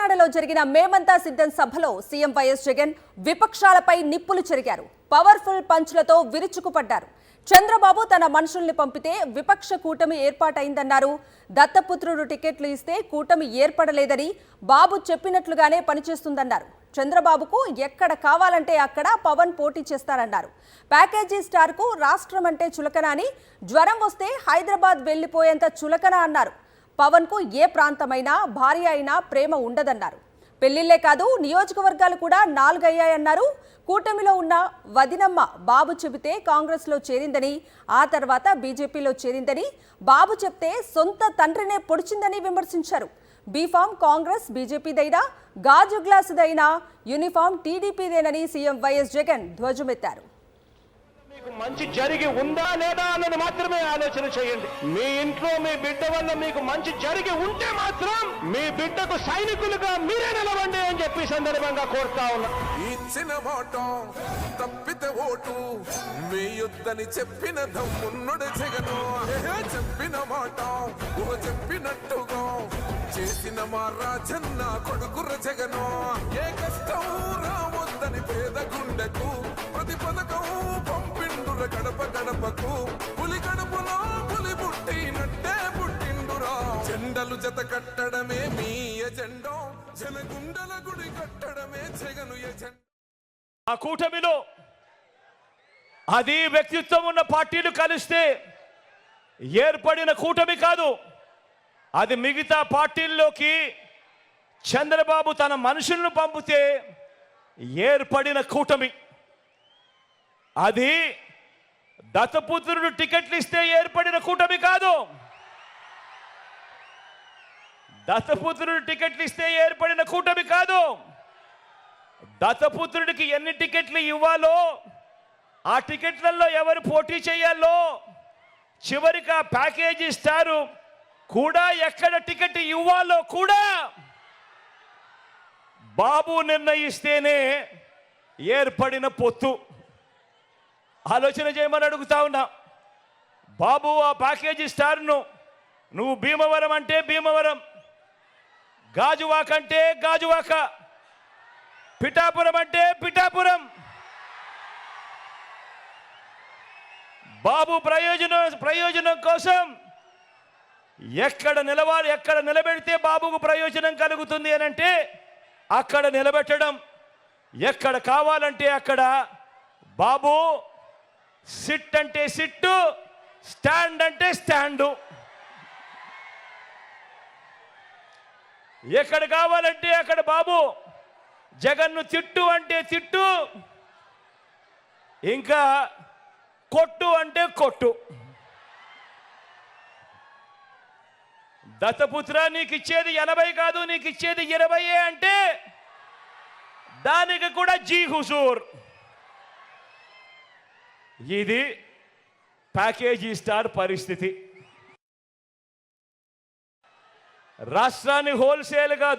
కాకినాడలో జరిగిన మేమంతా సిద్ధం సభలో సీఎం వైఎస్ జగన్ విపక్షాలపై నిప్పులు చెరిగారు. పవర్ఫుల్ పంచ్లతో విరుచుకుపడ్డారు. చంద్రబాబు తన మనుషుల్ని పంపితే విపక్ష కూటమి ఏర్పాటైందన్నారు. దత్తపుత్రుడు టికెట్లు ఇస్తే కూటమి ఏర్పడలేదని, బాబు చెప్పినట్లుగానే పనిచేస్తుందన్నారు. చంద్రబాబుకు ఎక్కడ కావాలంటే అక్కడ పవన్ పోటీ చేస్తారన్నారు. ప్యాకేజీ స్టార్కు రాష్ట్రం అంటే చులకన అని, జ్వరం వస్తే హైదరాబాద్ వెళ్లిపోయేంత చులకన అన్నారు. పవన్ కు ఏ ప్రాంతమైనా భార్య అయినా ప్రేమ ఉండదన్నారు. పెళ్లిళ్లే కాదు నియోజకవర్గాలు కూడా 4 అయ్యాయన్నారు. కూటమిలో ఉన్న వదినమ్మ బాబు చెబితే కాంగ్రెస్ లో చేరిందని, ఆ తర్వాత బీజేపీలో చేరిందని, బాబు చెప్తే సొంత తండ్రినే పొడిచిందని విమర్శించారు. బీఫామ్ కాంగ్రెస్ బీజేపీదైనా, గాజు గ్లాసుదైనా యూనిఫామ్ టీడీపీదేనని సీఎం వైఎస్ జగన్ ధ్వజమెత్తారు. మంచి జరిగి ఉందా లేదా అన్నది మాత్రమే ఆలోచన చేయండి. మీ ఇంట్లో మీ బిడ్డ వల్ల మీకు మంచి జరిగి ఉంటే మాత్రం మీ బిడ్డకు సైనికులుగా మీరే నిలవండి అని చెప్పి సందర్భంగా కోరుతా ఉన్నా. ఇచ్చిన మాట తప్పితే ఓటు వేయొద్దని చెప్పిన దమ్మున్నడు జగను. చెప్పిన మాట చెప్పినట్టుగా చేసిన మా రాజన్న కొడుకుర జగను. ఏ కష్టం రావద్దని పేద గుండెకు ప్రతి పథకం పంపిండుర గడప గడపకు. పులి గడపలో పులి పుట్టినట్టే పుట్టిండురా. జెండలు జత కట్టడమే మీ ఎజెండా, జనగుండల గుడి కట్టడమే జగను ఎజెండా. ఆ కూటమిలో అది వ్యక్తిత్వం ఉన్న పార్టీలు కలిస్తే ఏర్పడిన కూటమి కాదు. అది మిగతా పార్టీల్లోకి చంద్రబాబు తన మనుషులను పంపితే ఏర్పడిన కూటమి. అది దత్తపుత్రుడు టికెట్లు ఇస్తే ఏర్పడిన కూటమి కాదు. దత్తపుత్రుడు టికెట్లు ఇస్తే ఏర్పడిన కూటమి కాదు. దత్తపుత్రుడికి ఎన్ని టికెట్లు ఇవ్వాలో, ఆ టికెట్లలో ఎవరు పోటీ చేయాలో, చివరికి ఆ ప్యాకేజీ స్టారు కూడా ఎక్కడ టికెట్ ఇవ్వాలో కూడా బాబు నిర్ణయిస్తేనే ఏర్పడిన పొత్తు. ఆలోచన చేయమని అడుగుతా ఉన్నా. బాబు ఆ ప్యాకేజీ స్టార్ను నువ్వు భీమవరం అంటే భీమవరం, గాజువాక అంటే గాజువాక, పిఠాపురం అంటే పిఠాపురం. బాబు ప్రయోజనం కోసం ఎక్కడ నిలబెడితే బాబుకు ప్రయోజనం కలుగుతుంది అని అంటే అక్కడ నిలబెట్టడం. ఎక్కడ కావాలంటే అక్కడ బాబు సిట్ అంటే సిట్టు, స్టాండ్ అంటే స్టాండు. ఎక్కడ కావాలంటే అక్కడ బాబు జగన్ను తిట్టు అంటే తిట్టు, ఇంకా కొట్టు అంటే కొట్టు. దత్తపుత్ర నీకు ఇచ్చేది 80 కాదు, నీకు ఇచ్చేది 20 అంటే దానికి కూడా జీ హుజూర్. ఇది ప్యాకేజీ స్టార్ పరిస్థితి. రాష్ట్రాన్ని హోల్సేల్గా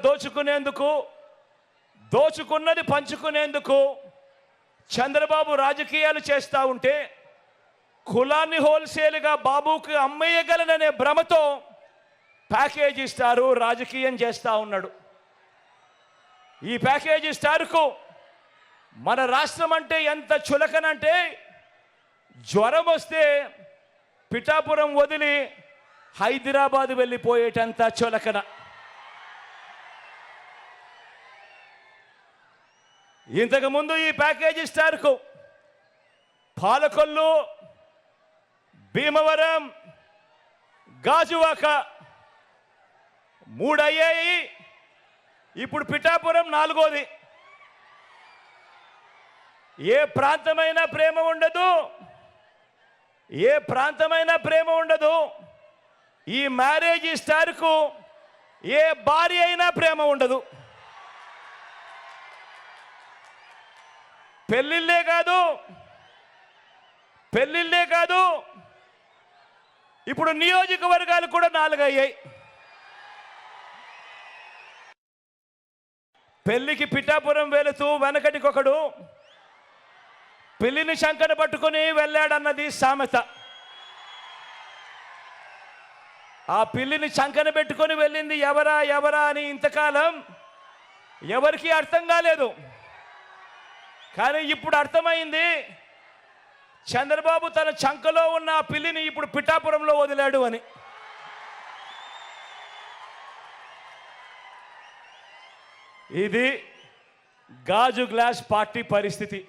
దోచుకున్నది పంచుకునేందుకు చంద్రబాబు రాజకీయాలు చేస్తూ ఉంటే, కులాన్ని హోల్సేల్గా బాబుకి అమ్మేయగలననే భ్రమతో ప్యాకేజీ స్టారు రాజకీయం చేస్తూ ఉన్నాడు. ఈ ప్యాకేజీ స్టార్కు మన రాష్ట్రం అంటే ఎంత చులకనంటే, జ్వరం వస్తే పిఠాపురం వదిలి హైదరాబాద్ వెళ్ళిపోయేటంత చులకన. ఇంతకుముందు ఈ ప్యాకేజీ స్టార్కు పాలకొల్లు, భీమవరం, గాజువాక 3 అయ్యాయి. ఇప్పుడు పిఠాపురం 4వది. ఏ ప్రాంతమైనా ప్రేమ ఉండదు. ఈ మ్యారేజీ స్టార్కు ఏ భార్య అయినా ప్రేమ ఉండదు. పెళ్ళిళ్ళే కాదు ఇప్పుడు నియోజకవర్గాలు కూడా 4 అయ్యాయి. పెళ్లికి పిఠాపురం వెళుతూ వెనకటికొకడు పెళ్లిని శంకన పట్టుకుని వెళ్ళాడన్నది సామెత. ఆ పిల్లిని చంకన పెట్టుకొని వెళ్ళింది ఎవరా అని ఇంతకాలం ఎవరికీ అర్థం కాలేదు. కానీ ఇప్పుడు అర్థమైంది, చంద్రబాబు తన చంకలో ఉన్న ఆ పిల్లిని ఇప్పుడు పిఠాపురంలో వదిలాడు అని. ఇది గాజు గ్లాస్ పార్టీ పరిస్థితి.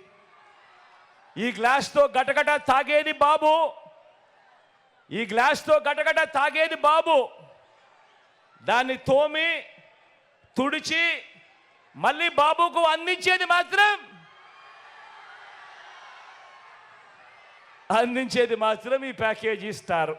ఈ గ్లాస్తో గటగట తాగేది బాబు, ఈ గ్లాస్తో గటగట తాగేది బాబు. దాన్ని తోమి తుడిచి మళ్ళీ బాబుకు అందించేది మాత్రం ఈ ప్యాకేజీ స్టార్.